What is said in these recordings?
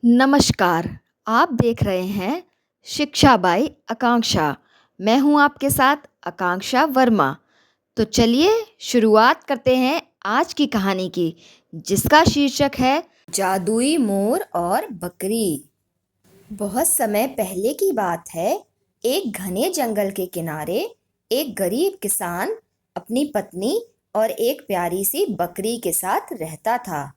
नमस्कार, आप देख रहे हैं शिक्षा बाई आकांक्षा। मैं हूं आपके साथ आकांक्षा वर्मा। तो चलिए शुरुआत करते हैं आज की कहानी की, जिसका शीर्षक है जादुई मोर और बकरी। बहुत समय पहले की बात है। एक घने जंगल के किनारे एक गरीब किसान अपनी पत्नी और एक प्यारी सी बकरी के साथ रहता था।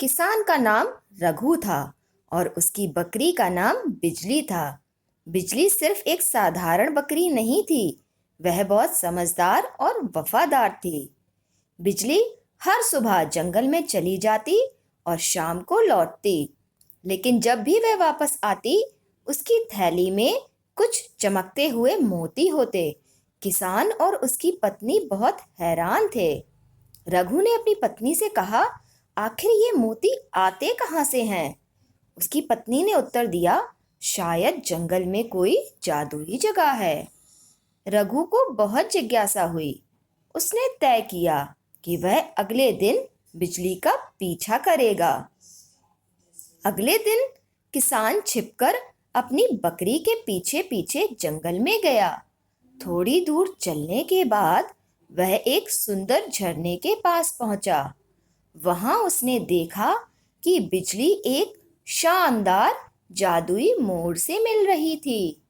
किसान का नाम रघु था और उसकी बकरी का नाम बिजली था। बिजली सिर्फ एक साधारण बकरी नहीं थी, वह बहुत समझदार और वफादार थी। बिजली हर सुबह जंगल में चली जाती और शाम को लौटती, लेकिन जब भी वह वापस आती, उसकी थैली में कुछ चमकते हुए मोती होते। किसान और उसकी पत्नी बहुत हैरान थे। रघु ने अपनी पत्नी से कहा, आखिर ये मोती आते कहाँ से हैं? उसकी पत्नी ने उत्तर दिया, शायद जंगल में कोई जादुई जगह है। रघु को बहुत जिज्ञासा हुई। उसने तय किया कि वह अगले दिन बिजली का पीछा करेगा। अगले दिन किसान छिपकर अपनी बकरी के पीछे पीछे जंगल में गया। थोड़ी दूर चलने के बाद वह एक सुंदर झरने के पास पहुंचा। वहां उसने देखा कि बिजली एक शानदार जादुई मोर से मिल रही थी।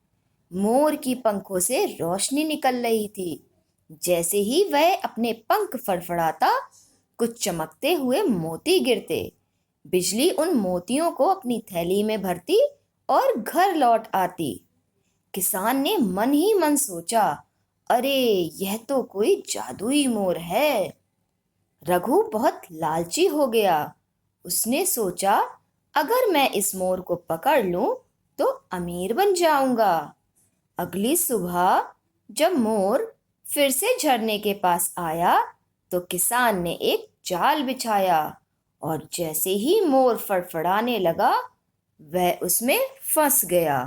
मोर की पंखों से रोशनी निकल रही थी। जैसे ही वह अपने पंख फड़फड़ाता, कुछ चमकते हुए मोती गिरते। बिजली उन मोतियों को अपनी थैली में भरती और घर लौट आती। किसान ने मन ही मन सोचा, अरे यह तो कोई जादुई मोर है। रघु बहुत लालची हो गया। उसने सोचा, अगर मैं इस मोर को पकड़ लूं तो अमीर बन जाऊंगा। अगली सुबह जब मोर फिर से झरने के पास आया, तो किसान ने एक जाल बिछाया और जैसे ही मोर फड़फड़ाने लगा, वह उसमें फंस गया।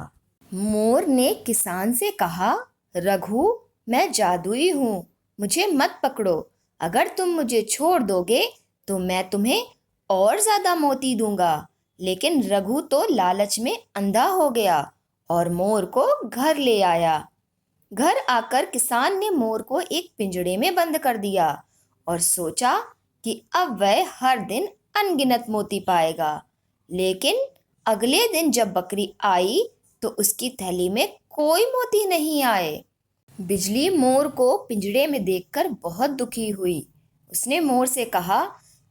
मोर ने किसान से कहा, रघु, मैं जादुई हूँ, मुझे मत पकड़ो। अगर तुम मुझे छोड़ दोगे तो मैं तुम्हें और ज्यादा मोती दूंगा। लेकिन रघु तो लालच में अंधा हो गया और मोर को घर ले आया। घर आकर किसान ने मोर को एक पिंजड़े में बंद कर दिया और सोचा कि अब वह हर दिन अनगिनत मोती पाएगा। लेकिन अगले दिन जब बकरी आई तो उसकी थैली में कोई मोती नहीं आए। बिजली मोर को पिंजड़े में देखकर बहुत दुखी हुई। उसने मोर से कहा,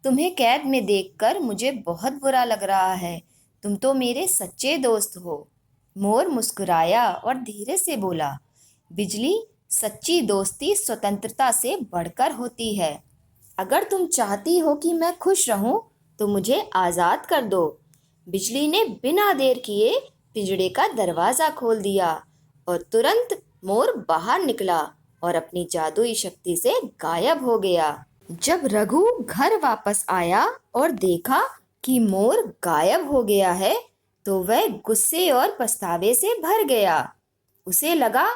तुम्हें कैद में देखकर मुझे बहुत बुरा लग रहा है। तुम तो मेरे सच्चे दोस्त हो। मोर मुस्कुराया और धीरे से बोला, बिजली, सच्ची दोस्ती स्वतंत्रता से बढ़कर होती है। अगर तुम चाहती हो कि मैं खुश रहूं तो मुझे आज़ाद कर दो। बिजली ने बिना देर किए पिंजड़े का दरवाज़ा खोल दिया और तुरंत मोर बाहर निकला और अपनी जादुई शक्ति से गायब हो गया। जब रघु घर वापस आया और देखा कि मोर गायब हो गया है, तो वह गुस्से और पछतावे से भर गया। उसे लगा,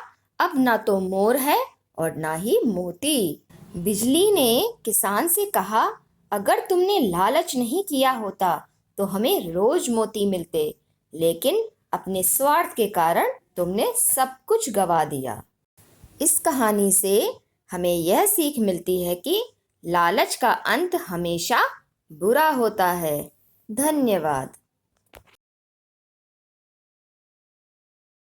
अब ना तो मोर है और ना ही मोती। बिजली ने किसान से कहा, अगर तुमने लालच नहीं किया होता तो हमें रोज मोती मिलते, लेकिन अपने स्वार्थ के कारण तुमने सब कुछ गवा दिया। इस कहानी से हमें यह सीख मिलती है कि लालच का अंत हमेशा बुरा होता है। धन्यवाद।